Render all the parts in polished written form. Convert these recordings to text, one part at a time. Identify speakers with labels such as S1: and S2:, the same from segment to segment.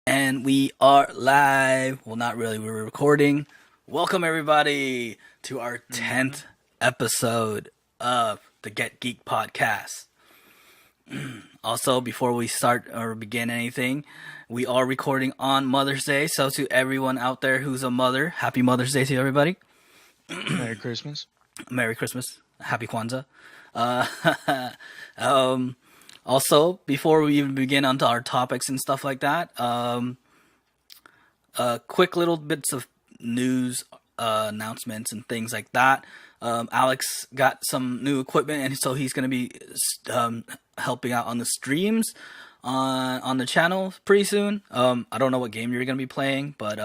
S1: And we are live. Well, not really. We're recording. Welcome, everybody, to our
S2: hmm
S1: 10th episode of the Get Geek podcast. Also, before we start or begin anything, we are recording on Mother's Day. So, to everyone out there who's a mother, happy Mother's Day to everybody.
S2: Merry Christmas.
S1: Merry Christmas. Happy Kwanzaa. Uh, um, Also, before we even begin onto our topics and stuff like that, quick little bits of news, announcements and things like that. Alex got some new equipment, and so he's going to be helping out on the streams on the channel pretty soon. I don't know what game you're going to be playing, but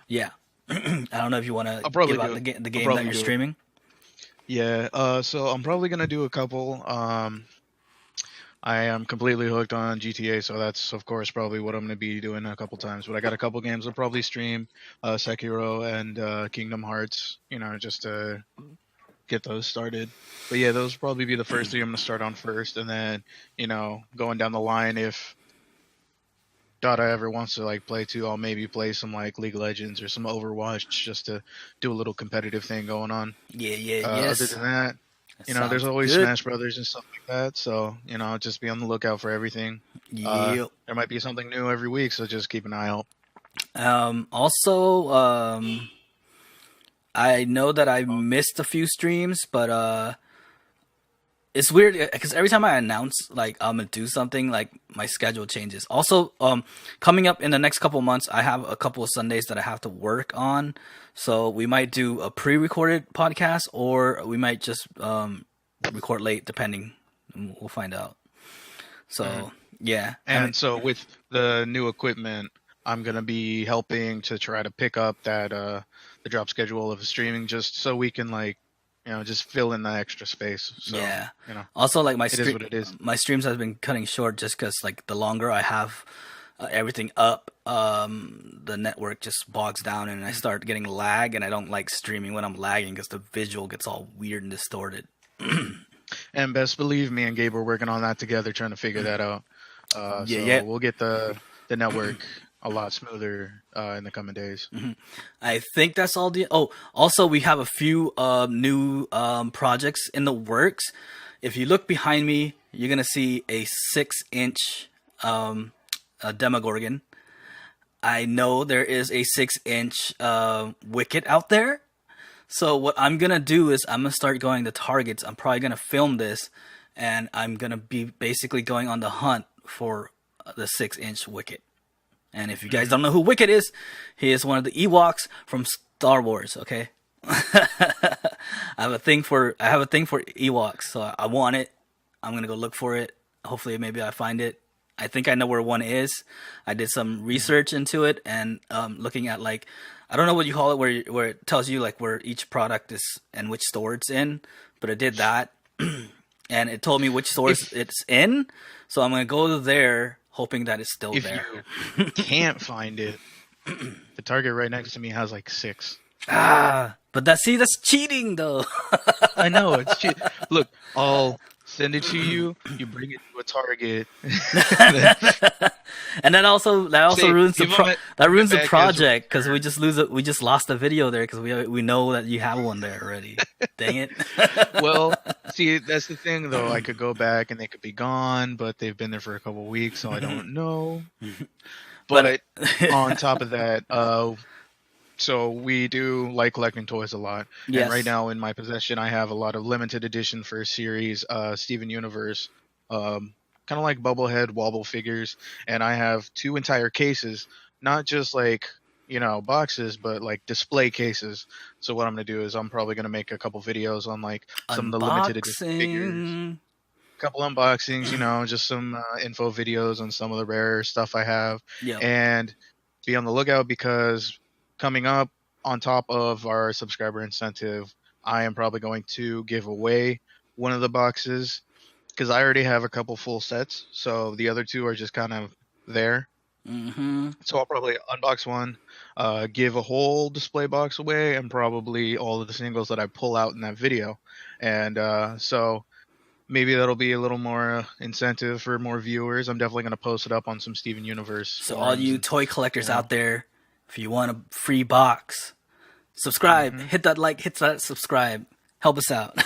S1: yeah, I don't know if you want to
S2: I'll probably
S1: give
S2: do
S1: out
S2: it.
S1: the
S2: I'll
S1: game that
S2: probably
S1: you're
S2: do it.
S1: streaming.
S2: Yeah. So I'm probably gonna do a couple. I am completely hooked on GTA, so that's of course probably what I'm gonna be doing a couple times. But I got a couple games I'll probably stream, Sekiro and Kingdom Hearts. Just to get those started. But yeah, those will probably be the first three I'm gonna start on first, and then going down the line if Dara ever wants to play too, I'll maybe play some League of Legends or some Overwatch just to do a little competitive thing going on.
S1: Yeah, yeah,
S2: Other
S1: yes.
S2: than that,
S1: That
S2: there's
S1: sounds
S2: always
S1: good.
S2: Smash Brothers and stuff like that. So just be on the lookout for everything.
S1: Yeah.
S2: There might be something new every week, so just keep an eye out.
S1: Also, I know that I missed a few streams, but it's weird because every time I announce like I'm gonna do something, like my schedule changes. Also, coming up in the next couple months, I have a couple of Sundays that I have to work on, so we might do a pre-recorded podcast, or we might just record late, depending. We'll find out.
S2: hmm
S1: So yeah, I mean,
S2: And so with the new equipment, I'm gonna be helping to try to pick up that the drop schedule of streaming, just so we can just fill in the extra space. So
S1: yeah.
S2: you know,
S1: Also, like
S2: it is what it is.
S1: my streams have been cutting short just because like the longer I have everything up, the network just bogs down and I start getting lag, and I don't like streaming when I'm lagging because the visual gets all weird and distorted.
S2: And best believe me and Gabe are working on that together, trying to figure that out.
S1: Yeah,
S2: So
S1: yeah.
S2: we'll get the network a lot smoother in the coming days.
S1: I think that's all the. Oh, also we have a few new projects in the works. If you look behind me, you're gonna see a 6-inch Demogorgon. I know there is a 6-inch wicket out there. So what I'm gonna do is I'm gonna start going to targets. I'm probably gonna film this, and I'm gonna be basically going on the hunt for the 6-inch wicket. And if you guys
S2: hmm
S1: don't know who Wicket is, he is one of the Ewoks from Star Wars. Okay, I have a thing for Ewoks, so I want it. I'm gonna go look for it. Hopefully, maybe I find it. I think I know where one is. I did some research into it, and looking at like I don't know what you call it, where it tells you like where each product is and which store it's in. But I did that, and it told me which stores
S2: If
S1: it's in. So I'm gonna go there, hoping that it's still
S2: if
S1: there.
S2: you can't find it, the target right next to me has like six.
S1: But that's cheating though.
S2: I know it's cheap. Look, I'll send it to you. You bring it to a target. Then
S1: And then also that also
S2: say,
S1: ruins that
S2: give it
S1: ruins the
S2: back as a
S1: project because we
S2: return.
S1: just we just lost the video there because we know that you have one there already. Dang it.
S2: Well, see, that's the thing though. I could go back and they could be gone, but they've been there for a couple weeks, so I don't know.
S1: But
S2: But on top of that, so we do like collecting toys a lot, and right
S1: yes.
S2: now in my possession, I have a lot of limited edition first series Steven Universe, kind of like bubblehead wobble figures, and I have two entire cases, not just boxes, but like display cases. So what I'm gonna do is I'm probably gonna make a couple videos on like some of the limited edition figures,
S1: Unboxing.
S2: couple unboxings, just some info videos on some of the rare stuff I have,
S1: Yep.
S2: and be on the lookout because coming up on top of our subscriber incentive, I am probably going to give away one of the boxes because I already have a couple full sets, so the other two are just kind of there.
S1: Mm-hmm.
S2: So I'll probably unbox one, give a whole display box away, and probably all of the singles that I pull out in that video. And so maybe that'll be a little more incentive for more viewers. I'm definitely going to post it up on some Steven Universe
S1: So all
S2: forums,
S1: you
S2: and
S1: toy collectors
S2: you know.
S1: out there, if you want a free box, subscribe.
S2: Hmm.
S1: Hit that like. Hit that subscribe. Help us out.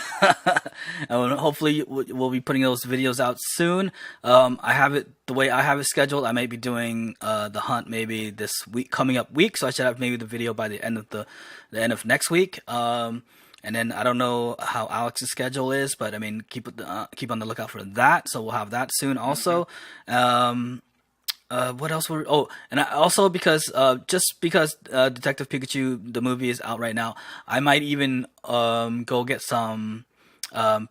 S1: And hopefully we'll be putting those videos out soon. I have it the way I have it scheduled. I may be doing the hunt maybe this week, coming up week. So I should have maybe the video by the end of the end of next week. And then I don't know how Alex's schedule is, but I mean keep on the lookout for that. So we'll have that soon also. What else were? Oh, and I also just because Detective Pikachu the movie is out right now, I might even go get some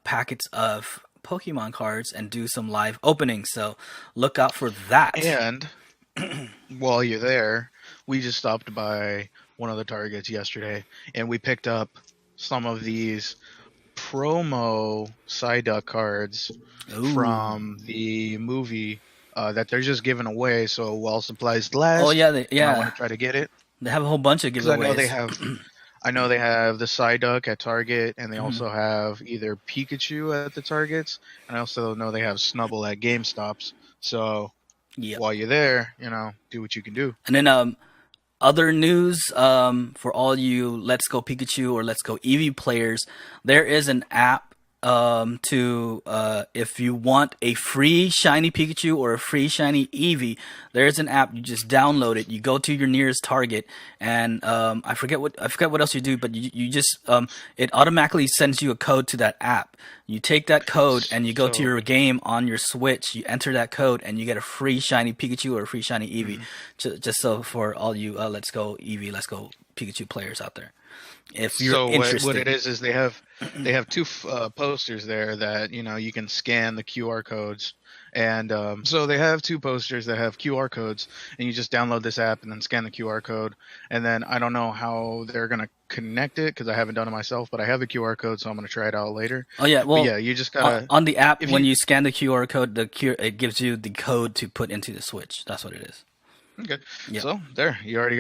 S1: packets of Pokemon cards and do some live openings. So look out for that.
S2: And while you're there, we just stopped by one of the Targets yesterday, and we picked up some of these promo Psyduck cards
S1: Ooh.
S2: from the movie that they're just giving away. So while supplies last,
S1: Oh yeah,
S2: I want to try to get it
S1: they have a whole bunch of
S2: because I know they
S1: giveaways.
S2: have. I know they have the Psyduck at Target, and they also have either Pikachu at the Targets, and I also know they have Snubble at GameStops. So
S1: Yep.
S2: while you're there, do what you can do.
S1: And then other news for all you Let's Go Pikachu or Let's Go Eevee players, there is an app to if you want a free shiny Pikachu or a free shiny Eevee, there's an app. You just download it. You go to your nearest Target, and I forget what else you do, but you just it automatically sends you a code to that app. You take that code and you go to your game on your Switch. You enter that code and you get a free shiny Pikachu or a free shiny Eevee. Just so for all you Let's Go Eevee, Let's Go Pikachu players out there, if you're
S2: So
S1: interested.
S2: what it is they have two posters there that you can scan the QR codes, and so they have two posters that have QR codes, and you just download this app and then scan the QR code, and then I don't know how they're gonna connect it because I haven't done it myself, but I have the QR code, so I'm gonna try it out later.
S1: Oh yeah, well
S2: But yeah, you just gotta
S1: on the app
S2: if
S1: when
S2: you-
S1: you scan the QR code, it gives you the code to put into the Switch. That's what it is.
S2: Okay,
S1: Yeah.
S2: so there you already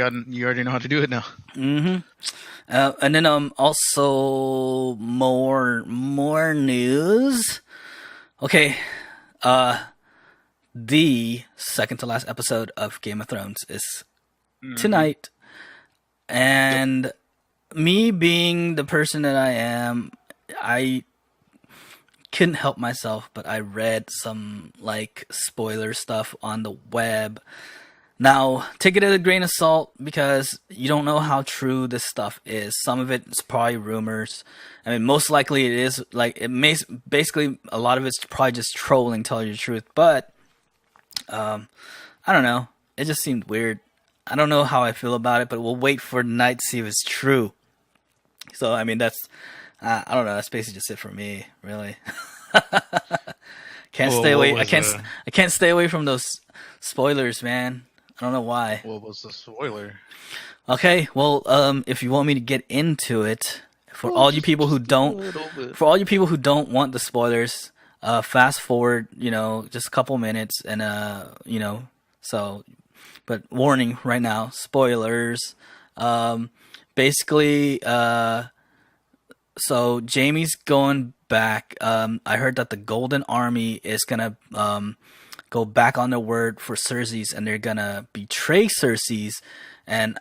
S2: know how to do it now.
S1: And then also more news. Okay, the second to last episode of Game of Thrones is tonight, and me being the person that I am, I couldn't help myself, but I read some like spoiler stuff on the web. Now, take it as a grain of salt because you don't know how true this stuff is. Some of it is probably rumors. I mean, most likely it is. Like, basically, a lot of it's probably just trolling, telling you the truth. But, I don't know. It just seemed weird. I don't know how I feel about it, but we'll wait for tonight to see if it's true. So, I mean, that's, I don't know. That's basically just it for me, really. Can't stay away. I can't stay away from those spoilers, man. I don't know why.
S2: What was the spoiler?
S1: Okay, well, if you want me to get into it, for all you people who don't want the spoilers, fast forward, just a couple minutes, and so, but warning right now, spoilers. Basically, so Jaime's going back. I heard that the Golden Army is gonna go back on their word for Cersei's, and they're gonna betray Cersei's, and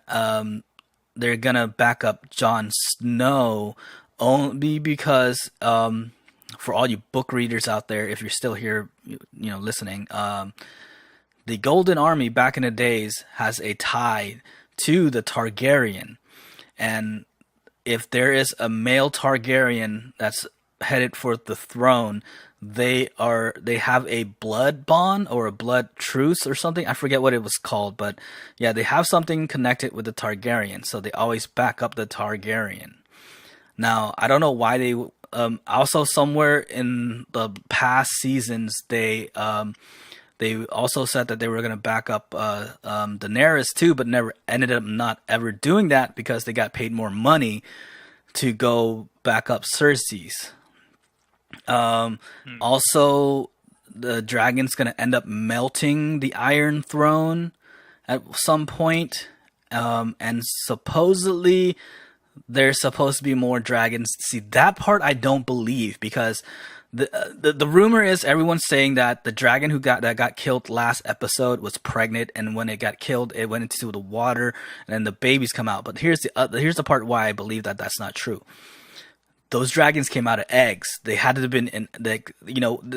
S1: they're gonna back up Jon Snow only because for all you book readers out there, if you're still here, listening, the Golden Army back in the days has a tie to the Targaryen, and if there is a male Targaryen that's headed for the throne, they have a blood bond or a blood truce or something. I forget what it was called, but yeah, they have something connected with the Targaryen, so they always back up the Targaryen. Now, I don't know why they also somewhere in the past seasons they also said that they were going to back up Daenerys too, but never ended up not ever doing that because they got paid more money to go back up Cersei's. Also, the dragon's going to end up melting the Iron Throne at some point. And supposedly there's supposed to be more dragons. See, that part I don't believe because The rumor is everyone's saying that the dragon that got killed last episode was pregnant, and when it got killed, it went into the water, and then the babies come out. But here's the part why I believe that that's not true. Those dragons came out of eggs. They had to have been in, they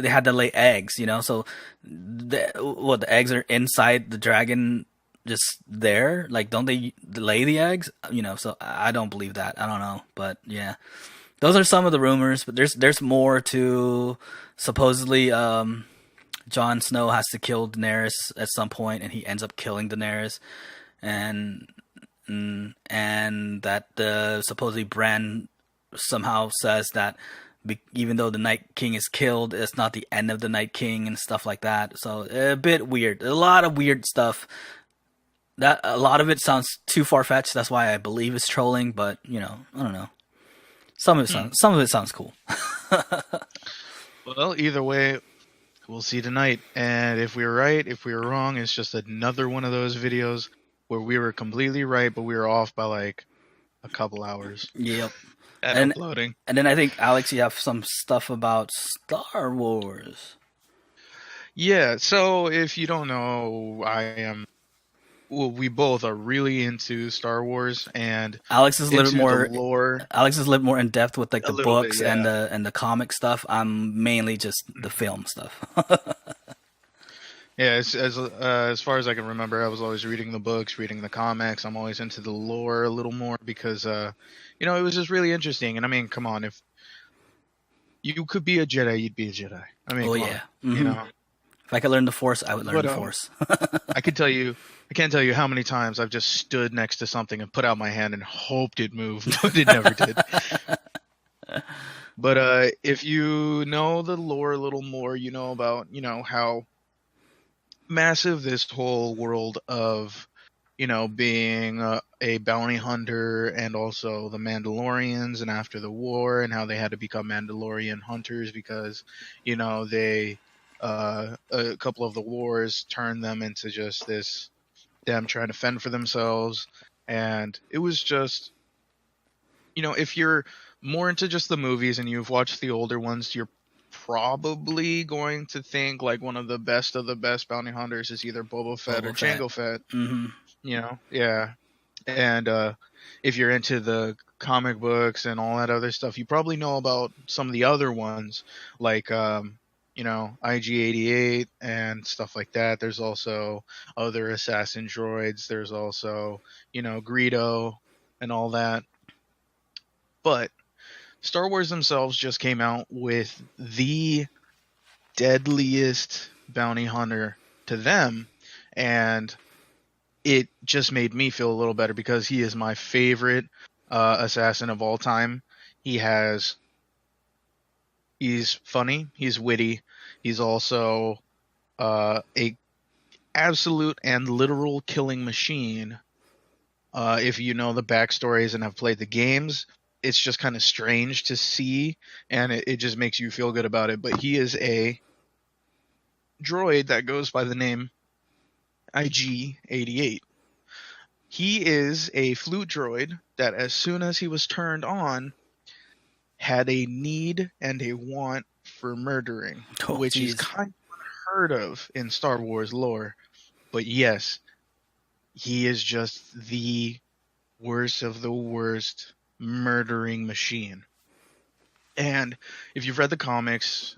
S1: had to lay eggs, so the eggs are inside the dragon, just there. Like, don't they lay the eggs? So I don't believe that. I don't know, but yeah, those are some of the rumors. But there's more to, supposedly. Jon Snow has to kill Daenerys at some point, and he ends up killing Daenerys, and and that the supposedly Bran somehow says that even though the Night King is killed, it's not the end of the Night King and stuff like that. So a bit weird. A lot of weird stuff. That a lot of it sounds too far fetched. That's why I believe it's trolling. But I don't know. Some of it sounds cool.
S2: Well, either way, we'll see tonight. And if we were right, if we were wrong, it's just another one of those videos where we were completely right, but we were off by like a couple hours.
S1: Yep.
S2: At
S1: And
S2: uploading.
S1: and then I think Alex, you have some stuff about Star Wars.
S2: Yeah, so if you don't know, we both are really into Star Wars and
S1: Alex is a little
S2: into
S1: more.
S2: the lore.
S1: Alex is a little more in depth with like
S2: A
S1: the
S2: little bit,
S1: books and
S2: yeah.
S1: the comic stuff. I'm mainly just the film stuff.
S2: Yeah, as far as I can remember, I was always reading the books, reading the comics. I'm always into the lore a little more because, it was just really interesting. And I mean, come on, if you could be a Jedi, you'd be a Jedi. I mean,
S1: Oh
S2: come
S1: yeah.
S2: on,
S1: If I could learn the Force, I would learn
S2: But
S1: the Force.
S2: I can tell you, I can't tell you how many times I've just stood next to something and put out my hand and hoped it moved, but it never did. But if you know the lore a little more, you know about how massive this whole world of being a bounty hunter and also the Mandalorians and after the war and how they had to become Mandalorian hunters because they a couple of the wars turned them into just them trying to fend for themselves. And it was just if you're more into just the movies and you've watched the older ones, you're probably going to think like one of the best bounty hunters is either Boba Fett or
S1: Boba Fett.
S2: Jango Fett.
S1: Hmm.
S2: Yeah. And if you're into the comic books and all that other stuff, you probably know about some of the other ones like IG-88 and stuff like that. There's also other assassin droids. There's also Greedo and all that. But Star Wars themselves just came out with the deadliest bounty hunter to them, and it just made me feel a little better because he is my favorite assassin of all time. He's funny, he's witty, he's also a absolute and literal killing machine. If you know the backstories and have played the games, it's just kind of strange to see, and it just makes you feel good about it. But he is a droid that goes by the name IG-88. He is a flute droid that as soon as he was turned on, had a need and a want for murdering, which is kind of unheard of in Star Wars lore. But yes, he is just the worst of the worst murdering machine. And if you've read the comics,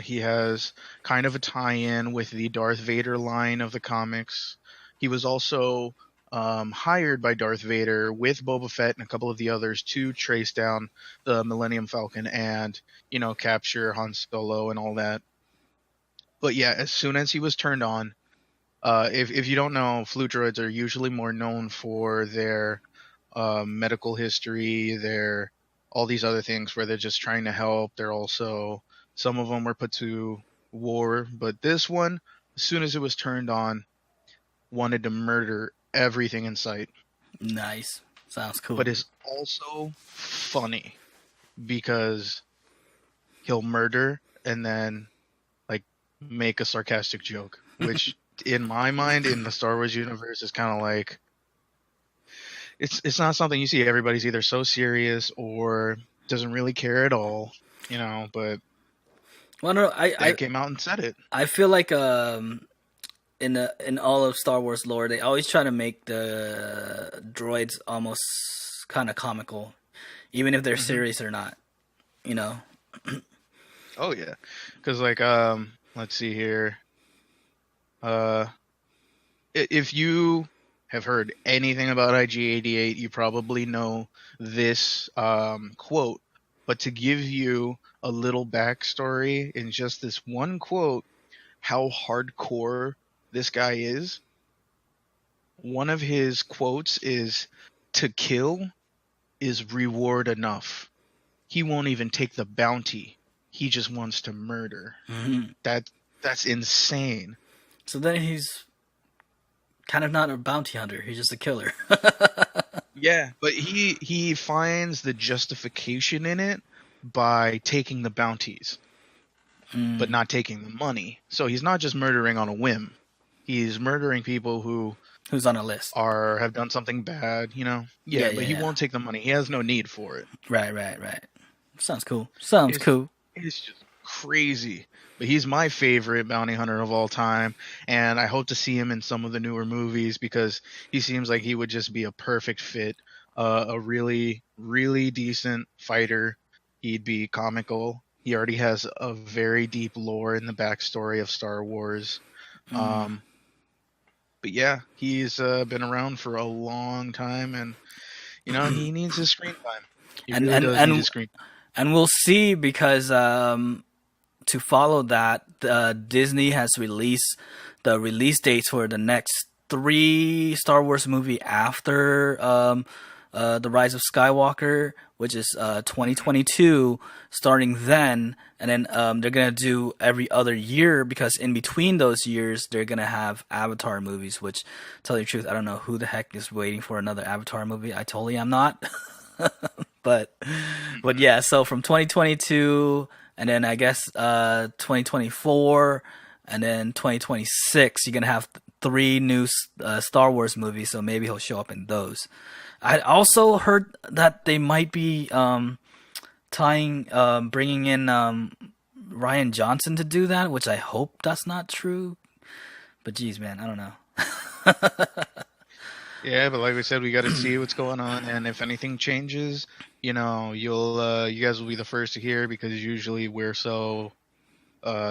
S2: he has kind of a tie-in with the Darth Vader line of the comics. He was also hired by Darth Vader with Boba Fett and a couple of the others to trace down the Millennium Falcon and, capture Han Solo and all that. But yeah, as soon as he was turned on, if you don't know, flute droids are usually more known for their medical history, their all these other things where they're just trying to help. They're also, some of them were put to war, but this one, as soon as it was turned on, wanted to murder everything in sight.
S1: Nice. Sounds cool.
S2: But it's also funny because he'll murder and then like make a sarcastic joke, which in my mind in the Star Wars universe is kind of like, it's not something you see. Everybody's either so serious or doesn't really care at all, but
S1: Well, no,
S2: that came out and said it.
S1: I feel like in all of Star Wars lore, they always try to make the droids almost kind of comical, even if they're
S2: Hmm.
S1: serious or not. You know.
S2: Oh yeah, because like let's see here. Uh, if you have heard anything about IG-88, you probably know this quote. But to give you a little backstory in just this one quote, how hardcore this guy is, one of his quotes is, "To kill is reward enough. He won't even take the bounty. He just wants to murder."
S1: Hmm.
S2: That that's insane.
S1: So then he's kind of not a bounty hunter. He's just a killer.
S2: Yeah, but he finds the justification in it by taking the bounties, but
S1: Mm.
S2: not taking the money. So he's not just murdering on a whim. He's murdering people who
S1: Who's on a list?
S2: have done something bad, you know.
S1: Yeah,
S2: Yeah,
S1: yeah,
S2: but he
S1: yeah.
S2: won't take the money. He has no need for it.
S1: Right, right, right. Sounds cool. Sounds
S2: It's
S1: cool.
S2: it's just crazy. But he's my favorite bounty hunter of all time, and I hope to see him in some of the newer movies because he seems like he would just be a perfect fit. A really, really decent fighter. He'd be comical. He already has a very deep lore in the backstory of Star Wars.
S1: Mm.
S2: Um, but yeah, he's been around for a long time, and he needs his screen time. He
S1: And
S2: really
S1: and
S2: does need his
S1: and
S2: screen.
S1: and we'll see because to follow that, Disney has released the release dates for the next three Star Wars movie after the Rise of Skywalker, which is 2022, starting then, and then they're gonna do every other year because in between those years they're gonna have Avatar movies. Which, to tell you the truth, I don't know who the heck is waiting for another Avatar movie. I totally am not. but but
S2: Mhm.
S1: yeah, so from 2022 and then I guess 2024 and then 2026 you're going to have three new Star Wars movies, so maybe he'll show up in those. I also heard that they might be tying bringing in Ryan Johnson to do that, which I hope that's not true. But geez, man, I don't know.
S2: Yeah, but like we said, we got to see what's going on, and if anything changes, you guys will be the first to hear because usually we're so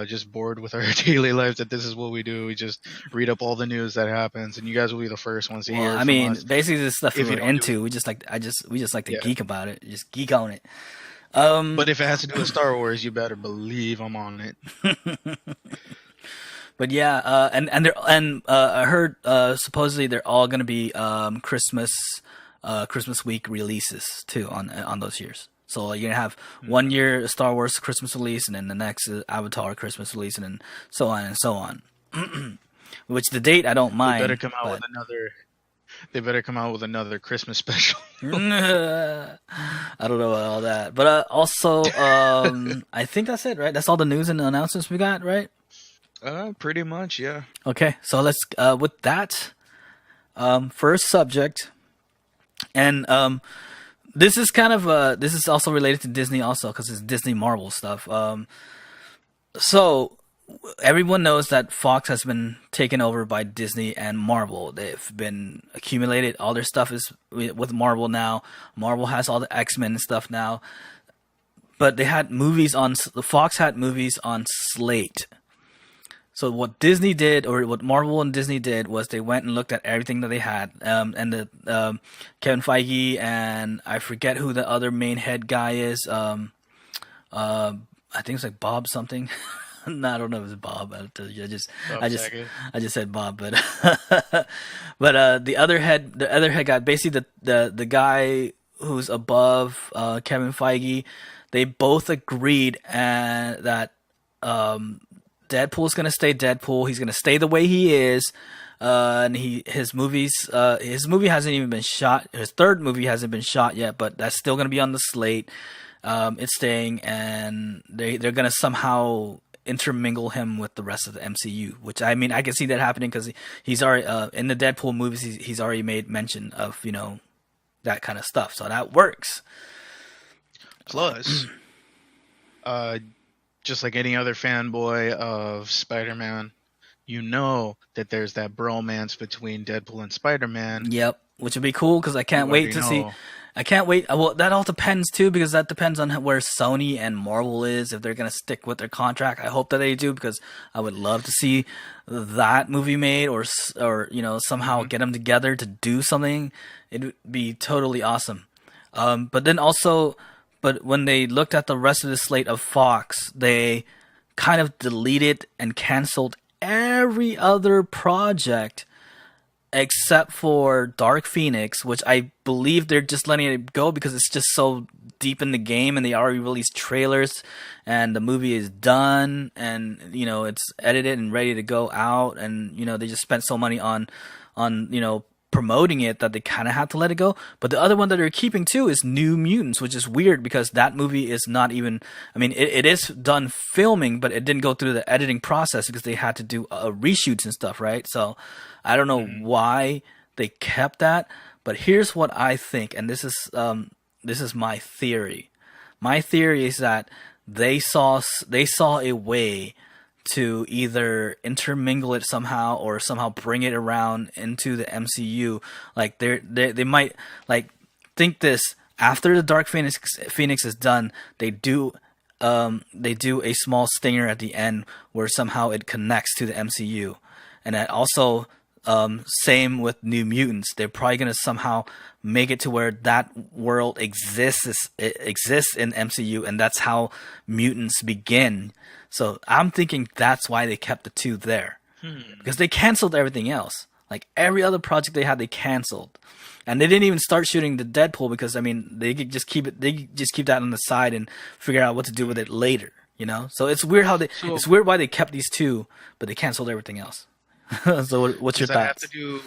S2: just bored with our daily lives that this is what we do. We just read up all the news that happens, and you guys will be the first ones to
S1: Well,
S2: hear
S1: I
S2: from
S1: mean,
S2: us.
S1: basically the stuff
S2: If you
S1: we're
S2: don't do it,
S1: into, we just like to
S2: yeah.
S1: geek about it, just geek on it.
S2: But if it has to do with Star Wars, you better believe I'm on it.
S1: But yeah, I heard supposedly they're all gonna be Christmas week releases too on those years. So you're gonna have one
S2: Mhm.
S1: year Star Wars Christmas release, and then the next Avatar Christmas release, and then so on and so on. Which the date I don't
S2: They better
S1: mind,
S2: come out with
S1: but
S2: another. They better come out with another Christmas special.
S1: I don't know about all that. But also, I think that's it, right? That's all the news and announcements we got, right?
S2: Pretty much, yeah.
S1: Okay, so let's with that first subject, and this is kind of this is also related to Disney also because it's Disney Marvel stuff. So everyone knows that Fox has been taken over by Disney and Marvel. They've been accumulated. All their stuff is with Marvel now. Marvel has all the X-Men and stuff now. But they had movies on the Fox had movies on slate. So what Disney did, or what Marvel and Disney did, was they went and looked at everything that they had, and the Kevin Feige and I forget who the other main head guy is. I think it's like Bob something. No, I don't know if it's Bob.
S2: Bob
S1: I just,
S2: Saget.
S1: I just said Bob, but but the other head guy, basically the guy who's above Kevin Feige, they both agreed and that Deadpool's gonna stay Deadpool. He's gonna stay the way he is. And his movie hasn't even been shot. His third movie hasn't been shot yet, but that's still gonna be on the slate. It's staying, and they're gonna somehow intermingle him with the rest of the MCU. Which I mean, I can see that happening because he's already in the Deadpool movies. He's already made mention of that kind of stuff, so that works.
S2: Plus, uh, just like any other fanboy of Spider-Man, you know that there's that bromance between Deadpool and Spider-Man.
S1: Yep, which would be cool because I
S2: You
S1: can't wait
S2: already
S1: to see.
S2: know.
S1: I can't wait. Well, that all depends too because that depends on where Sony and Marvel is if they're gonna stick with their contract. I hope that they do because I would love to see that movie made or somehow
S2: Hmm.
S1: get them together to do something. It would be totally awesome. But then also, but when they looked at the rest of the slate of Fox, they kind of deleted and canceled every other project except for Dark Phoenix, which I believe they're just letting it go because it's just so deep in the game and they already released trailers and the movie is done and it's edited and ready to go out and they just spent so money on promoting it that they kind of have to let it go. But the other one that they're keeping too is New Mutants, which is weird because that movie is not even. I mean, it is done filming, but it didn't go through the editing process because they had to do reshoots and stuff, right? So I don't know
S2: Hmm.
S1: why they kept that. But here's what I think, and this is my theory. My theory is that they saw a way to either intermingle it somehow or somehow bring it around into the MCU. Like they might like think this after the Dark Phoenix is done, they do a small stinger at the end where somehow it connects to the MCU, and that also same with New Mutants. They're probably gonna somehow make it to where that world exists in MCU, and that's how mutants begin. So I'm thinking that's why they kept the two there
S2: Hmm.
S1: because they canceled everything else. Like every other project they had, they canceled, and they didn't even start shooting the Deadpool because I mean they could just keep it. They could just keep that on the side and figure out what to do with it later. So it's weird how they.
S2: So
S1: It's weird why they kept these two, but they canceled everything else. So what's your
S2: does that have to
S1: thoughts?
S2: do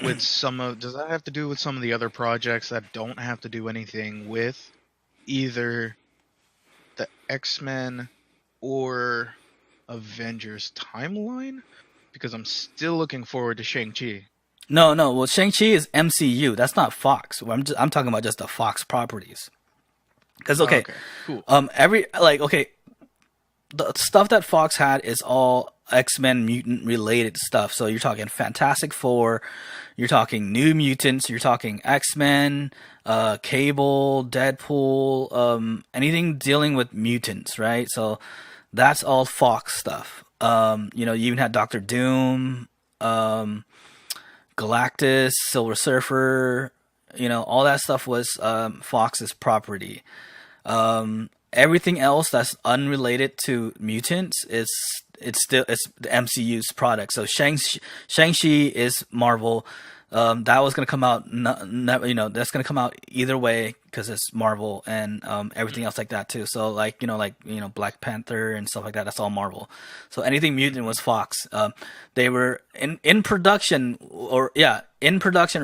S2: with some of? Does that have to do with some of the other projects that don't have to do anything with either the X-Men or Avengers timeline? Because I'm still looking forward to Shang-Chi.
S1: No, no. Well, Shang-Chi is MCU. That's not Fox. I'm talking about just the Fox properties. Because
S2: Oh,
S1: okay,
S2: okay, cool.
S1: okay, the stuff that Fox had is all X-Men mutant related stuff. So you're talking Fantastic Four, you're talking New Mutants, you're talking X-Men, Cable, Deadpool, anything dealing with mutants, right? So that's all Fox stuff. You even had Doctor Doom, Galactus, Silver Surfer, all that stuff was Fox's property. Everything else that's unrelated to mutants is it's the MCU's product. So Shang-Chi is Marvel. That was gonna come out. That's gonna come out either way because it's Marvel and everything else like that too. So Black Panther and stuff like that. That's all Marvel. So anything mutant was Fox. They were in production or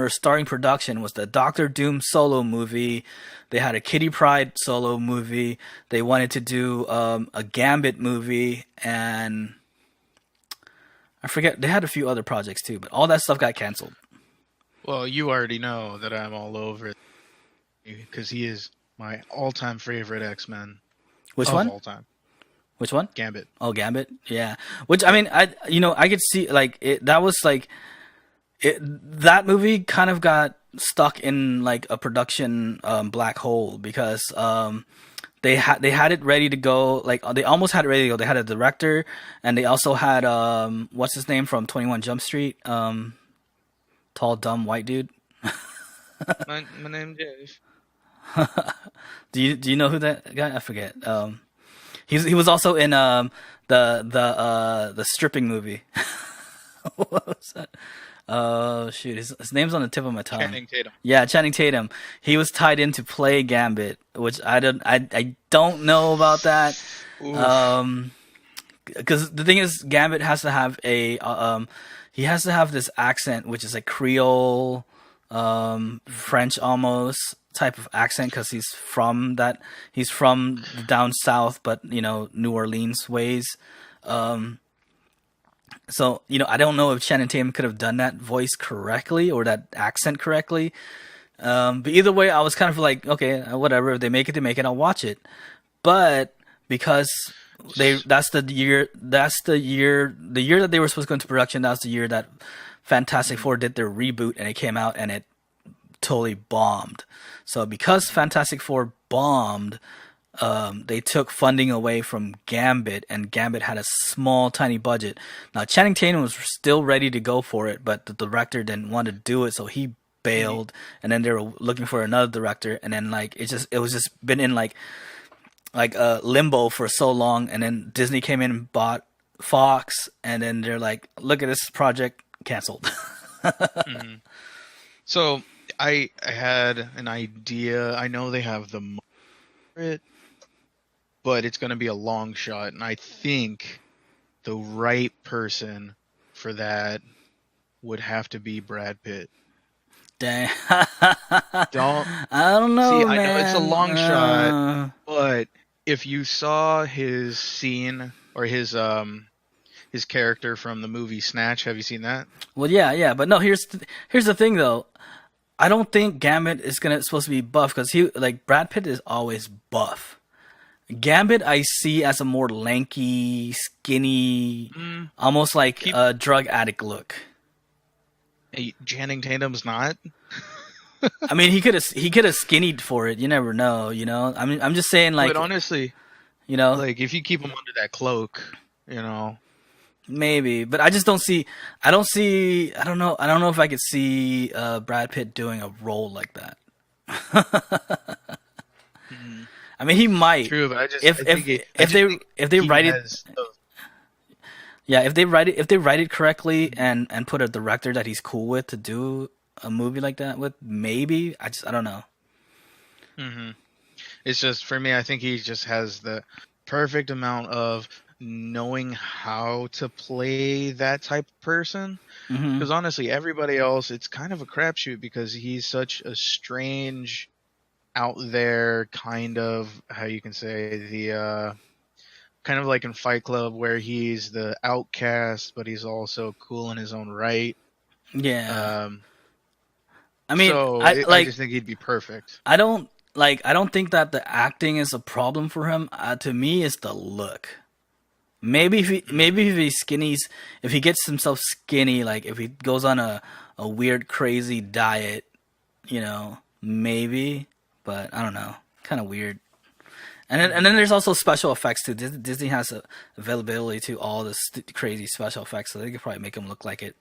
S1: starting production was the Doctor Doom solo movie. They had a Kitty Pryde solo movie. They wanted to do a Gambit movie, and I forget they had a few other projects too, but all that stuff got canceled.
S2: Well, you already know that I'm all over it because he is my all-time favorite X-Men
S1: Which
S2: of
S1: one?
S2: all time.
S1: Which one?
S2: Gambit.
S1: Oh, Gambit. Yeah. Which I mean, I could see like it. That was like it. That movie kind of got stuck in like a production black hole because they had it ready to go. Like they almost had it ready to go. They had a director, and they also had what's his name from 21 Jump Street, tall dumb white dude.
S2: My name Dave.
S1: Do you know who that guy? I forget. He was also in the stripping movie. What was that? Oh shoot, his name's on the tip of my tongue.
S2: Channing Tatum.
S1: Yeah, Channing Tatum. He was tied in to play Gambit, which I don't know about that.
S2: Oof.
S1: Um, because the thing is, Gambit has to have he has to have this accent, which is like Creole, French almost type of accent, because he's from down south, but New Orleans ways. So I don't know if Channing Tatum could have done that voice correctly or that accent correctly. But either way, I was kind of like, okay, whatever. If they make it, they make it. I'll watch it. But because that's the year that they were supposed to go into production. That's the year that Fantastic Four did their reboot, and it came out and it totally bombed. So because Fantastic Four bombed, they took funding away from Gambit, and Gambit had a small, tiny budget. Now Channing Tatum was still ready to go for it, but the director didn't want to do it, so he bailed. And then they were looking for another director, and then like it was just been in like limbo for so long. And then Disney came in and bought Fox, and then they're like, "Look at this project, canceled."
S2: Mm-hmm. So I had an idea. I know they have the money for it, but it's going to be a long shot, and I think the right person for that would have to be Brad Pitt.
S1: Dang.
S2: Don't
S1: I don't know,
S2: see.
S1: man.
S2: I know it's a long shot, but if you saw his scene or his character from the movie Snatch, have you seen that?
S1: Well, yeah, but no. Here's the thing, though. I don't think Gambit is supposed to be buff, because Brad Pitt is always buff. Gambit I see as a more lanky, skinny, almost like a drug addict look.
S2: Hey, Channing Tatum's not.
S1: I mean, he could have skinnied for it. You never know, you know. I mean, I'm just saying, like,
S2: but honestly,
S1: you know,
S2: like if you keep him under that cloak, you know,
S1: maybe. But I just don't see. I don't know. I don't know if I could see Brad Pitt doing a role like that. I mean, he might.
S2: True, but I just
S1: if they write it. Yeah, if they write it correctly and put a director that he's cool with to do a movie like that with, maybe. I don't know.
S2: Mm-hmm. It's just, for me, I think he just has the perfect amount of knowing how to play that type of person. Because honestly, everybody else, it's kind of a crapshoot, because he's such a strange, out there kind of, how you can say, the kind of like in Fight Club, where he's the outcast, but he's also cool in his own right.
S1: Yeah. I mean,
S2: so I just think he'd be perfect.
S1: I don't think that the acting is a problem for him. To me, it's the look. Maybe if he's skinny, if he gets himself skinny, like if he goes on a weird, crazy diet, you know, maybe. But I don't know, kind of weird. And then there's also special effects too. Disney has availability to all this crazy special effects, so they could probably make him look like it.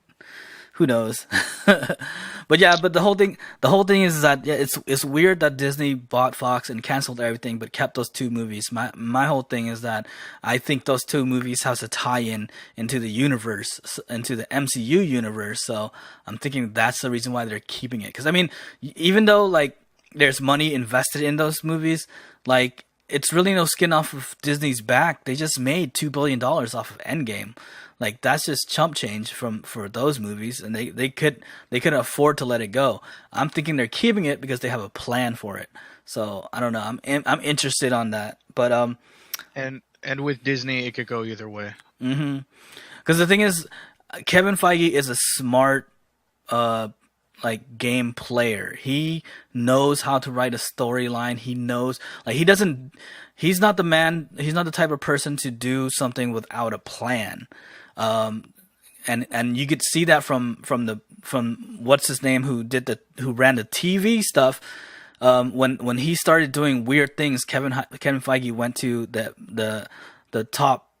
S1: Who knows? But the whole thing is that, yeah, it's weird that Disney bought Fox and canceled everything, but kept those two movies. My whole thing is that I think those two movies has a tie-in into the universe, into the MCU universe. So I'm thinking that's the reason why they're keeping it. Because I mean, even though like there's money invested in those movies, like it's really no skin off of Disney's back. They just made $2 billion off of Endgame. Like that's just chump change for those movies, and they could afford to let it go. I'm thinking they're keeping it because they have a plan for it. So I don't know. I'm interested on that, but
S2: and with Disney, it could go either way.
S1: Because the thing is, Kevin Feige is a smart like game player. He knows how to write a storyline. He knows, like, he's not the type of person to do something without a plan. And you could see that from what's his name, who ran the TV stuff. When he started doing weird things, Kevin Feige went to the top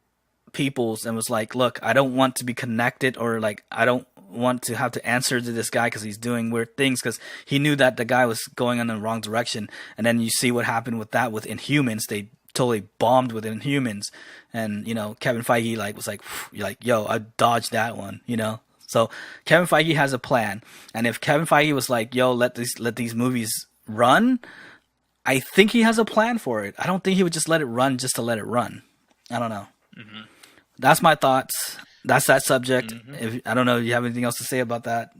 S1: peoples and was like, look, I don't want to be connected, or like I don't want to have to answer to this guy because he's doing weird things, because he knew that the guy was going in the wrong direction. And then you see what happened with that with Inhumans. They totally bombed with Inhumans, and you know, Kevin Feige was like, yo, I dodged that one, you know. So Kevin Feige has a plan, and if Kevin Feige was like, yo, let these movies run, I think he has a plan for it. I don't think he would just let it run just to let it run. I don't know. That's my thoughts. That's that subject. If I don't know, you have anything else to say about that?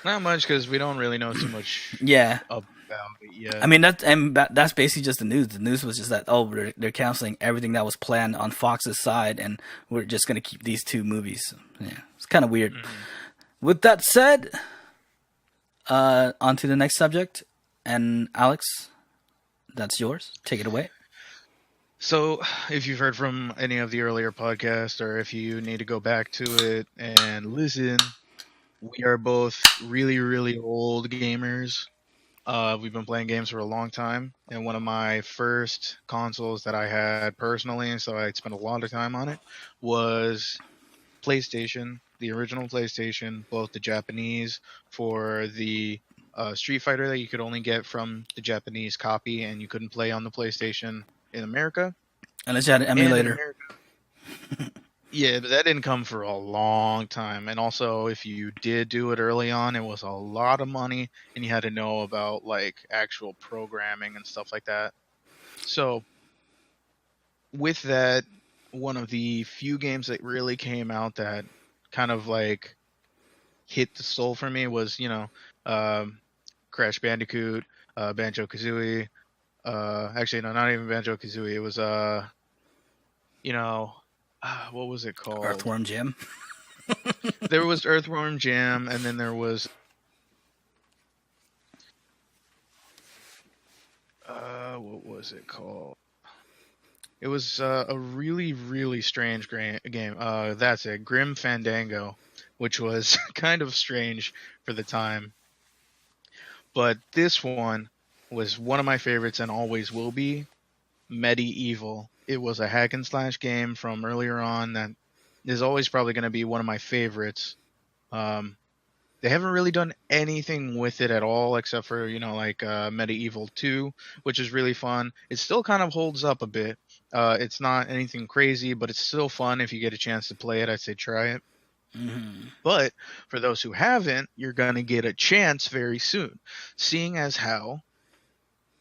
S2: Not much, because we don't really know too much.
S1: Yeah.
S2: About it yet.
S1: I mean, that's basically just the news. The news was just that, they're canceling everything that was planned on Fox's side, and we're just gonna keep these two movies. Yeah, it's kind of weird. With that said, on to the next subject. And Alex, that's yours. Take it away.
S2: So, if you've heard from any of the earlier podcasts, or if you need to go back to it and listen, we are both really, really old gamers. We've been playing games for a long time, and one of my first consoles that I had personally, so I spent a lot of time on it, was PlayStation, the original PlayStation, both the Japanese for the Street Fighter that you could only get from the Japanese copy, and you couldn't play on the PlayStation in America.
S1: Unless you had an
S2: And in
S1: emulator.
S2: America, yeah, but that didn't come for a long time. And also, if you did do it early on, it was a lot of money, and you had to know about like actual programming and stuff like that. So, with that, one of the few games that really came out that kind of like hit the soul for me was, um, Crash Bandicoot, Banjo Kazooie. Actually, no, not even Banjo Kazooie. It was, you know, what was it called?
S1: Earthworm Jim.
S2: There was Earthworm Jim, and then there was, what was it called? It was a really, really strange game. That's it, Grim Fandango, which was kind of strange for the time. But this one was one of my favorites and always will be, Medi Evil. It was a hack and slash game from earlier on that is always probably going to be one of my favorites. Um, they haven't really done anything with it at all except for, like Medi Evil 2, which is really fun. It still kind of holds up a bit. It's not anything crazy, but it's still fun. If you get a chance to play it, I'd say try it.
S1: Hmm.
S2: But for those who haven't, you're going to get a chance very soon, seeing as how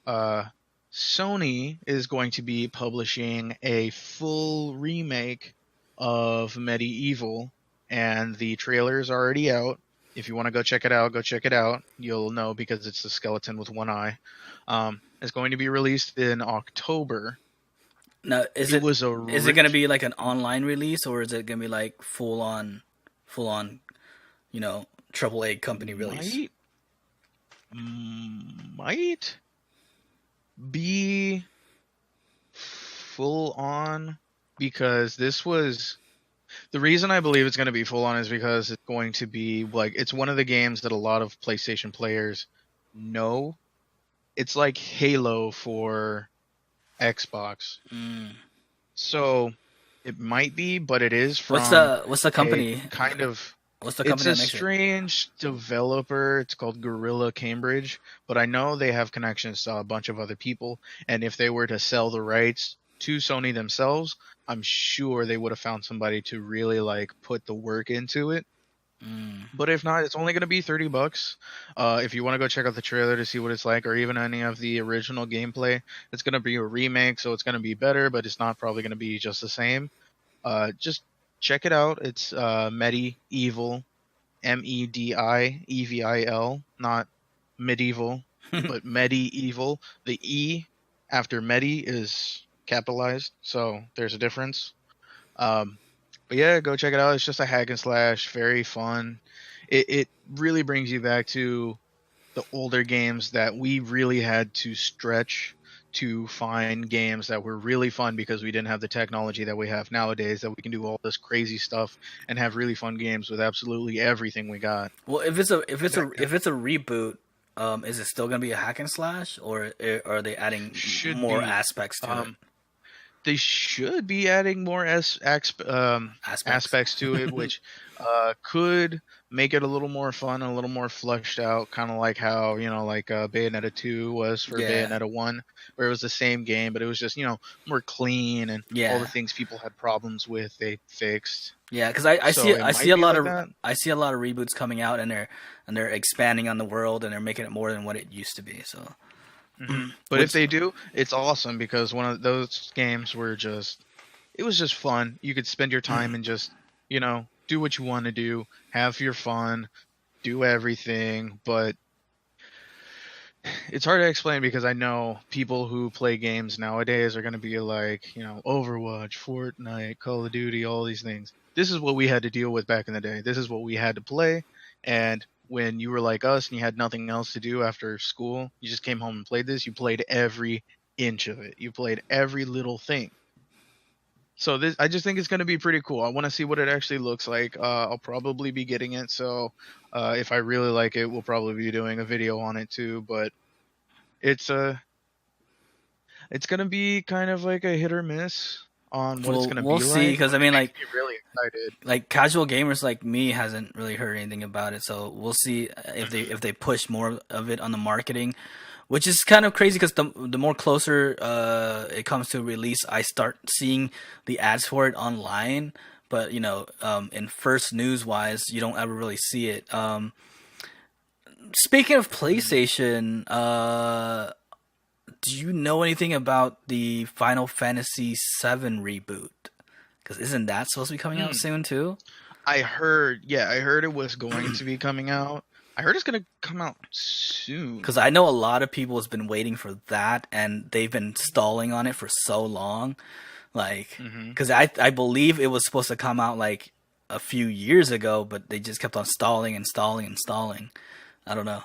S2: uh, Sony is going to be publishing a full remake of Medi Evil, and the trailer is already out. If you want to go check it out, go check it out. You'll know because it's the skeleton with one eye. It's going to be released in October.
S1: Now,
S2: It was a
S1: is it gonna be like an online release, or is it gonna be like full on, triple A company release?
S2: might might be full on, because this was the reason I believe it's going to be full on is because it's going to be like, it's one of the games that a lot of PlayStation players know. It's like Halo for Xbox.
S1: Mm.
S2: So it might be, but it is
S1: What's
S2: from
S1: the
S2: a
S1: company?
S2: kind of,
S1: What's the
S2: it's
S1: company
S2: a
S1: that makes it?
S2: strange developer. It's called Gorilla Cambridge, but I know they have connections to a bunch of other people. And if they were to sell the rights to Sony themselves, I'm sure they would have found somebody to really like put the work into it.
S1: Mm.
S2: But if not, it's only going to be $30. If you want to go check out the trailer to see what it's like, or even any of the original gameplay, it's going to be a remake, so it's going to be better, but it's not probably going to be just the same. Just check it out. It's Medi Evil, Medieval, not medieval, but Medi Evil. The E after Medi is capitalized, so there's a difference. Um, but yeah, go check it out. It's just a hack and slash, very fun. It really brings you back to the older games that we really had to stretch to find games that were really fun, because we didn't have the technology that we have nowadays, that we can do all this crazy stuff and have really fun games with absolutely everything we got.
S1: Well,
S2: Back then.
S1: if it's a reboot, is it still gonna be a hack and slash, or are they adding
S2: Should
S1: more
S2: be.
S1: aspects to it?
S2: Um, they should be adding more
S1: Aspects.
S2: aspects to it, which could make it a little more fun, a little more fleshed out, kind of like how, like Bayonetta 2 was for
S1: Yeah,
S2: Bayonetta 1, where it was the same game, but it was just, more clean, and all the
S1: yeah,
S2: things people had problems with, they fixed.
S1: yeah. Because
S2: So it might be like that.
S1: I see a lot of reboots coming out, and they're expanding on the world, and they're making it more than what it used to be. So,
S2: But if
S1: which
S2: they do, it's awesome, because one of those games were it was just fun. You could spend your time and just, do what you want to do, have your fun, do everything. But it's hard to explain, because I know people who play games nowadays are going to be like, Overwatch, Fortnite, Call of Duty, all these things. This is what we had to deal with back in the day. This is what we had to play. And when you were like us and you had nothing else to do after school, you just came home and played this. You played every inch of it. You played every little thing. So this, I just think it's going to be pretty cool. I want to see what it actually looks like. I'll probably be getting it. So if I really like it, we'll probably be doing a video on it too. But it's it's going to be kind of like a hit or miss on what it's going to
S1: We'll
S2: be
S1: see,
S2: like.
S1: because
S2: But
S1: I
S2: it
S1: mean,
S2: makes me really excited.
S1: like casual gamers like me hasn't really heard anything about it, so we'll see if they push more of it on the marketing, which is kind of crazy because the more closer it comes to release, I start seeing the ads for it online. But in first news wise, you don't ever really see it. Speaking of PlayStation, do you know anything about the Final Fantasy VII reboot? Because isn't that supposed to be coming out
S2: Mm.
S1: soon too?
S2: I heard, yeah, I heard it was going to be coming out. I heard it's going to come out soon.
S1: Because I know a lot of people has been waiting for that, and they've been stalling on it for so long. Like, because I believe it was supposed to come out like a few years ago, but they just kept on stalling and stalling and stalling. I don't know,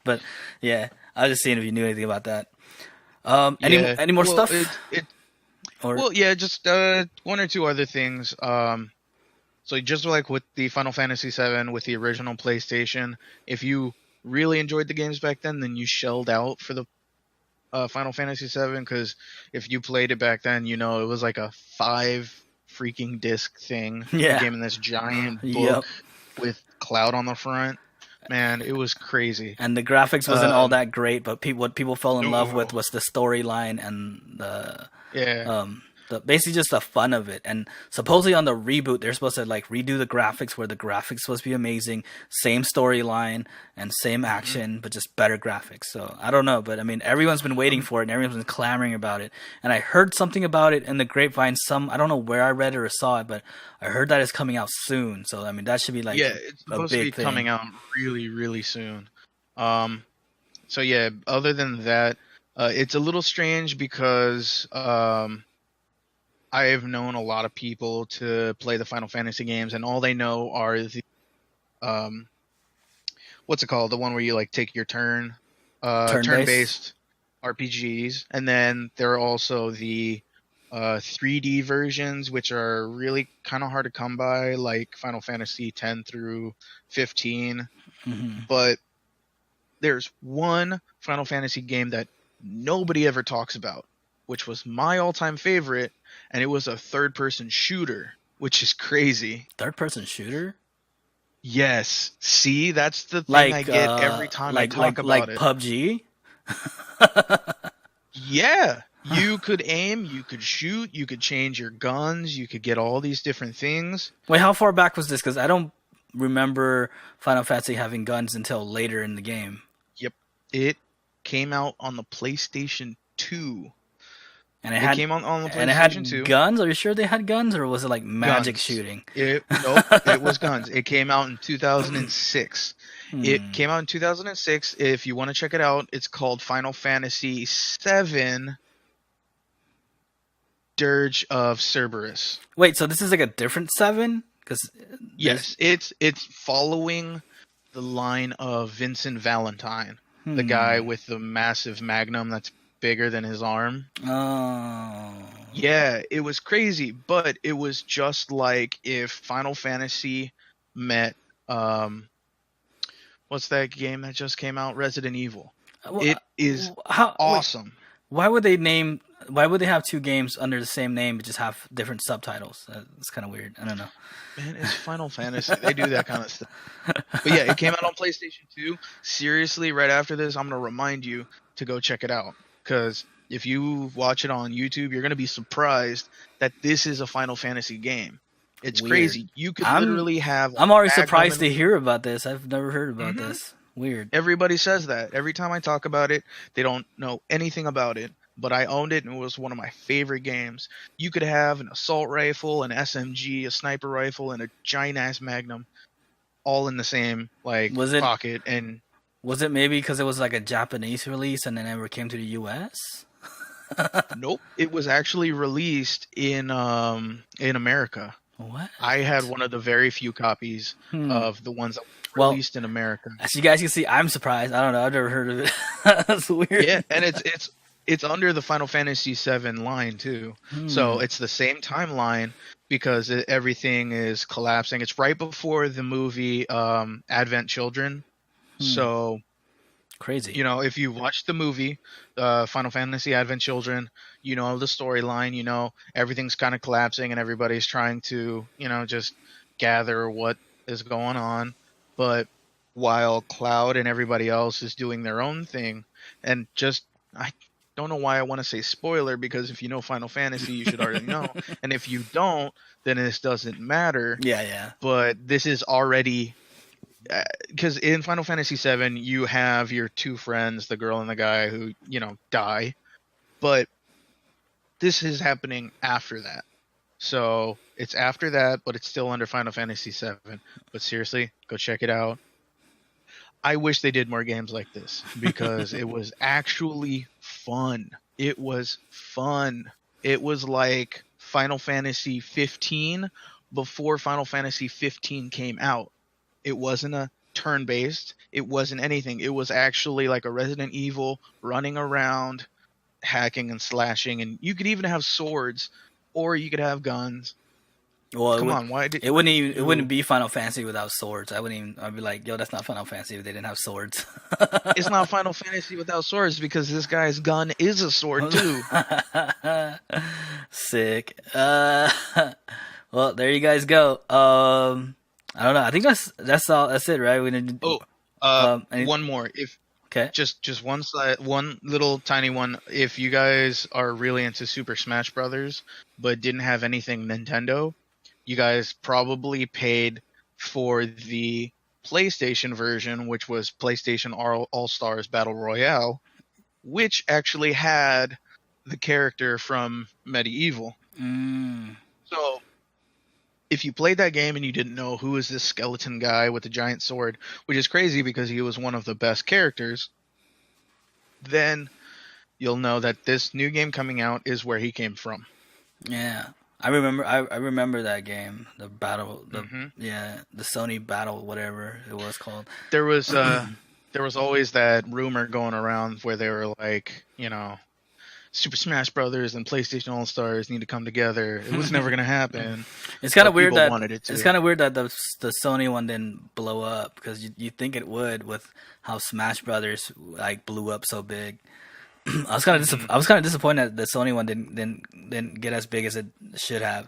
S1: but yeah, I was just seeing if you knew anything about that.
S2: Yeah.
S1: Any more
S2: Well,
S1: stuff? Or
S2: well, yeah, just one or two other things. So just like with the Final Fantasy VII with the original PlayStation, if you really enjoyed the games back then you shelled out for the Final Fantasy VII, because if you played it back then, it was like a 5 freaking disc thing.
S1: Yeah.
S2: It came in this giant book
S1: Yep.
S2: with Cloud on the front. Man, it was crazy.
S1: And the graphics wasn't all that great, but what people fell in love with
S2: No.
S1: was the storyline and
S2: Yeah.
S1: basically just the fun of it. And supposedly on the reboot, they're supposed to like redo the graphics, where the graphics supposed to be amazing, same storyline and same action, but just better graphics. So I don't know, but I mean, everyone's been waiting for it and everyone's been clamoring about it. And I heard something about it in the grapevine. I don't know where I read it or saw it, but I heard that it's coming out soon. So I mean, that should be like
S2: Yeah, it's
S1: a
S2: supposed to be
S1: big thing.
S2: coming out really, really soon. So yeah, other than that, it's a little strange because I've known a lot of people to play the Final Fantasy games, and all they know are the what's it called? The one where you like take your turn-based RPGs, and then there are also the 3D versions, which are really kind of hard to come by, like Final Fantasy 10 through 15. But there's one Final Fantasy game that nobody ever talks about, which was my all-time favorite, and it was a third-person shooter, which is crazy.
S1: Third-person shooter?
S2: Yes. See, that's the thing I get every time I talk about it.
S1: PUBG?
S2: Yeah. You could aim, you could shoot, you could change your guns, you could get all these different things.
S1: Wait, how far back was this? Because I don't remember Final Fantasy having guns until later in the game.
S2: Yep. It came out on the PlayStation 2.
S1: And it
S2: came on the PlayStation 2.
S1: And it had guns? Are you sure they had guns, or was it like magic shooting?
S2: Nope, it was guns. It came out in 2006. It came out in 2006. If you want to check it out, it's called Final Fantasy VII Dirge of Cerberus.
S1: Wait, so this is like a different 7?
S2: Yes, it's following the line of Vincent Valentine, the guy with the massive magnum that's bigger than his arm.
S1: Oh.
S2: Yeah, it was crazy, but it was just like if Final Fantasy met what's that game that just came out? Resident Evil.
S1: Well,
S2: it is awesome.
S1: Why would they have two games under the same name but just have different subtitles? It's kind of weird. I don't know.
S2: Man, it's Final Fantasy. They do that kind of stuff. But yeah, it came out on PlayStation 2. Seriously, right after this, I'm going to remind you to go check it out. Because if you watch it on YouTube, you're going to be surprised that this is a Final Fantasy game. It's
S1: Weird.
S2: Crazy. You could literally have...
S1: I'm already surprised to hear about this. I've never heard about this. Weird.
S2: Everybody says that. Every time I talk about it, they don't know anything about it. But I owned it, and it was one of my favorite games. You could have an assault rifle, an SMG, a sniper rifle, and a giant-ass magnum all in the same pocket. And
S1: was it maybe because it was like a Japanese release and then never came to the U.S.?
S2: Nope. It was actually released in America.
S1: What?
S2: I had one of the very few copies of the ones that were released in America.
S1: As you guys can see, I'm surprised. I don't know. I've never heard of it. That's weird.
S2: Yeah, and it's it's under the Final Fantasy VII line too. So
S1: Hmm.
S2: it's the same timeline because everything is collapsing. It's right before the movie Advent Children.
S1: Hmm.
S2: So
S1: Crazy.
S2: you know, if you watch the movie, Final Fantasy Advent Children, you know the storyline. You know everything's kind of collapsing and everybody's trying to, you know, just gather what is going on. But while Cloud and everybody else is doing their own thing, and just I don't know why I want to say spoiler because if you know Final Fantasy, you should already know, and if you don't, then this doesn't matter.
S1: Yeah, yeah.
S2: But this is already because in Final Fantasy VII you have your two friends, the girl and the guy, who you know die, but this is happening after that. So it's after that, but it's still under Final Fantasy VII. But seriously, go check it out. I wish they did more games like this because it was actually fun. It was fun. It was like Final Fantasy 15 before Final Fantasy 15 came out. It wasn't a turn based. It wasn't anything. It was actually like a Resident Evil running around, hacking and slashing, and you could even have swords, or you could have guns.
S1: Well,
S2: Come on,
S1: it
S2: why
S1: wouldn't
S2: did
S1: even, it wouldn't
S2: you?
S1: be Final Fantasy without swords. I wouldn't even. I'd be like, yo, that's not Final Fantasy if they didn't have swords.
S2: It's not Final Fantasy without swords because this guy's gun is a sword too.
S1: Sick. Well, there you guys go. I don't know. I think that's all. That's it, right? We didn't.
S2: Oh,
S1: Any,
S2: one more. If
S1: okay.
S2: just one side, one little tiny one. If you guys are really into Super Smash Brothers but didn't have anything Nintendo, you guys probably paid for the PlayStation version, which was PlayStation All Stars Battle Royale, which actually had the character from Medi Evil.
S1: Mm,
S2: So if you played that game and you didn't know who is this skeleton guy with the giant sword, which is crazy because he was one of the best characters, then you'll know that this new game coming out is where he came from.
S1: yeah. I remember. I remember that game. The battle.
S2: Hmm
S1: Yeah. The Sony battle, whatever it was called.
S2: There was there was always that rumor going around where they were like, you know, Super Smash Brothers and PlayStation All Stars need to come together. It was never gonna happen,
S1: It's kind of
S2: but
S1: weird
S2: people
S1: that
S2: wanted it
S1: it's
S2: to.
S1: kind of weird that the Sony one didn't blow up because you think it would with how Smash Brothers like blew up so big.
S2: Hmm
S1: I was kind of disappointed that the Sony one didn't get as big as it should have.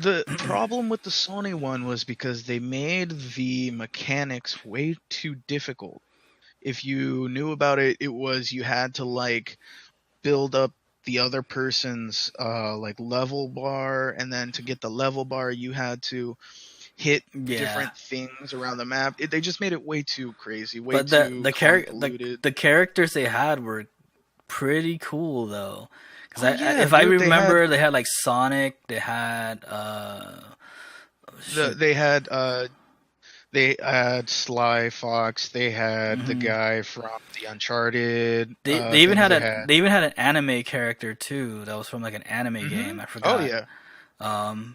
S2: The problem with the Sony one was because they made the mechanics way too difficult. If you knew about it, it was you had to like build up the other person's like level bar, and then to get the level bar you had to hit
S1: Yeah,
S2: different things around the map. They just made it way too crazy, way
S1: but
S2: too convoluted.
S1: the characters they had were pretty cool though. Because
S2: Oh yeah,
S1: if I
S2: dude,
S1: remember, they had like Sonic, they had
S2: the
S1: shoot,
S2: they had Sly Fox, they had the
S1: hmm
S2: guy from the Uncharted
S1: they even
S2: things
S1: had
S2: they had.
S1: they even had an anime character too that was from like an anime game. I
S2: Oh
S1: forgot.
S2: yeah.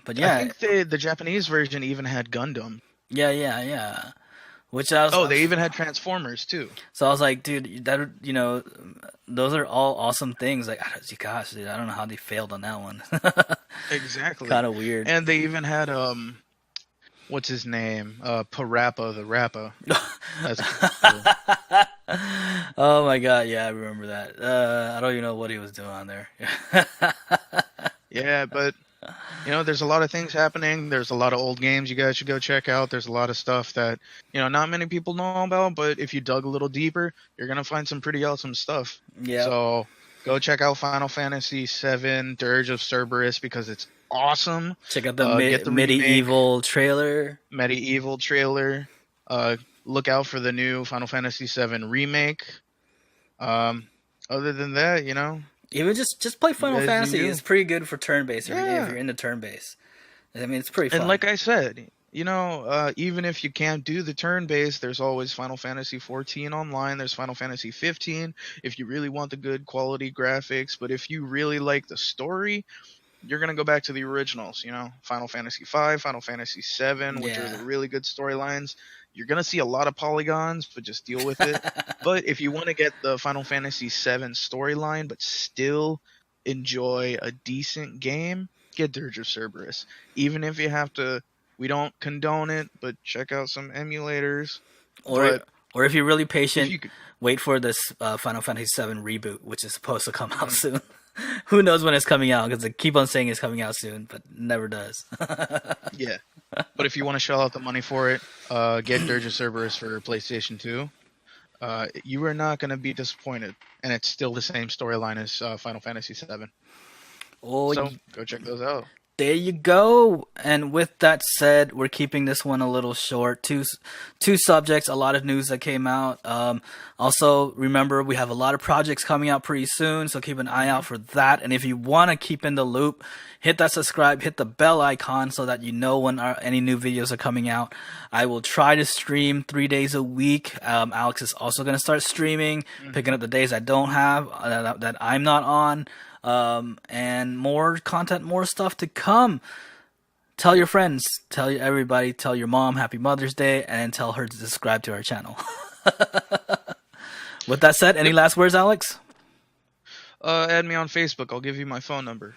S1: But
S2: I
S1: yeah,
S2: think the Japanese version even had Gundam.
S1: yeah. Which
S2: Oh, they even had Transformers too.
S1: so I was like, dude, that those are all awesome things. Like, gosh, dude, I don't know how they failed on that one.
S2: Exactly.
S1: Kind of weird.
S2: And they even had what's his name? Parappa the Rappa. That's cool.
S1: Oh my god, yeah, I remember that. I don't even know what he was doing on there.
S2: Yeah, but you know, there's a lot of things happening. There's a lot of old games you guys should go check out. There's a lot of stuff that, you know, not many people know about, but if you dug a little deeper, you're going to find some pretty awesome stuff.
S1: Yep.
S2: So go check out Final Fantasy VII Dirge of Cerberus because it's awesome.
S1: Check out the
S2: Get the remake,
S1: medieval trailer.
S2: Medi Evil trailer. Look out for the new Final Fantasy VII remake. Um, other than that, you know,
S1: Even just play
S2: you
S1: Final
S2: guys do
S1: Fantasy.
S2: you.
S1: It's pretty good for turn based if
S2: Yeah.
S1: you're into turn based. I mean, it's pretty
S2: And
S1: fun.
S2: like I said, you know, even if you can't do the turn based, there's always Final Fantasy 14 online. There's Final Fantasy 15 if you really want the good quality graphics. But if you really like the story, you're gonna go back to the originals. You know, Final Fantasy 5, Final Fantasy 7, which are the
S1: Yeah.
S2: really good storylines. you're gonna see a lot of polygons, but just deal with it. But if you want to get the Final Fantasy VII storyline, but still enjoy a decent game, get Dirge of Cerberus. Even if you have to, we don't condone it, but check out some emulators.
S1: Or
S2: But
S1: or if you're really
S2: if
S1: patient,
S2: you could,
S1: wait for this Final Fantasy VII reboot, which is supposed to come out soon. Who knows when it's coming out? Because they keep on saying it's coming out soon, but never does.
S2: yeah. But if you want to shell out the money for it, get Dirge of Cerberus for PlayStation 2. You are not going to be disappointed, and it's still the same storyline as Final Fantasy VII.
S1: Oh,
S2: So go check those out.
S1: there you go. And with that said, we're keeping this one a little short. Two subjects, a lot of news that came out. Also, remember, we have a lot of projects coming out pretty soon, so keep an eye out for that. And if you want to keep in the loop, hit that subscribe, hit the bell icon so that you know when any new videos are coming out. I will try to stream 3 days a week. Alex is also going to start streaming, picking up the days I don't have, that I'm not on. And more content, more stuff to come. Tell your friends, tell everybody, tell your mom Happy Mother's Day, and tell her to subscribe to our channel. With that said, any last words, Alex?
S2: Add me on Facebook. I'll give you my phone number.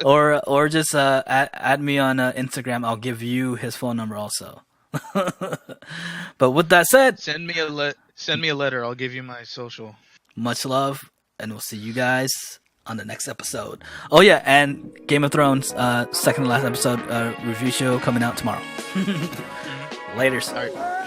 S1: or just add me on Instagram. I'll give you his phone number also. But with that said,
S2: Send me a letter. I'll give you my social.
S1: much love, and we'll see you guys on the next episode. Oh yeah, and Game of Thrones second to last episode review show coming out tomorrow. Laters.
S2: All right.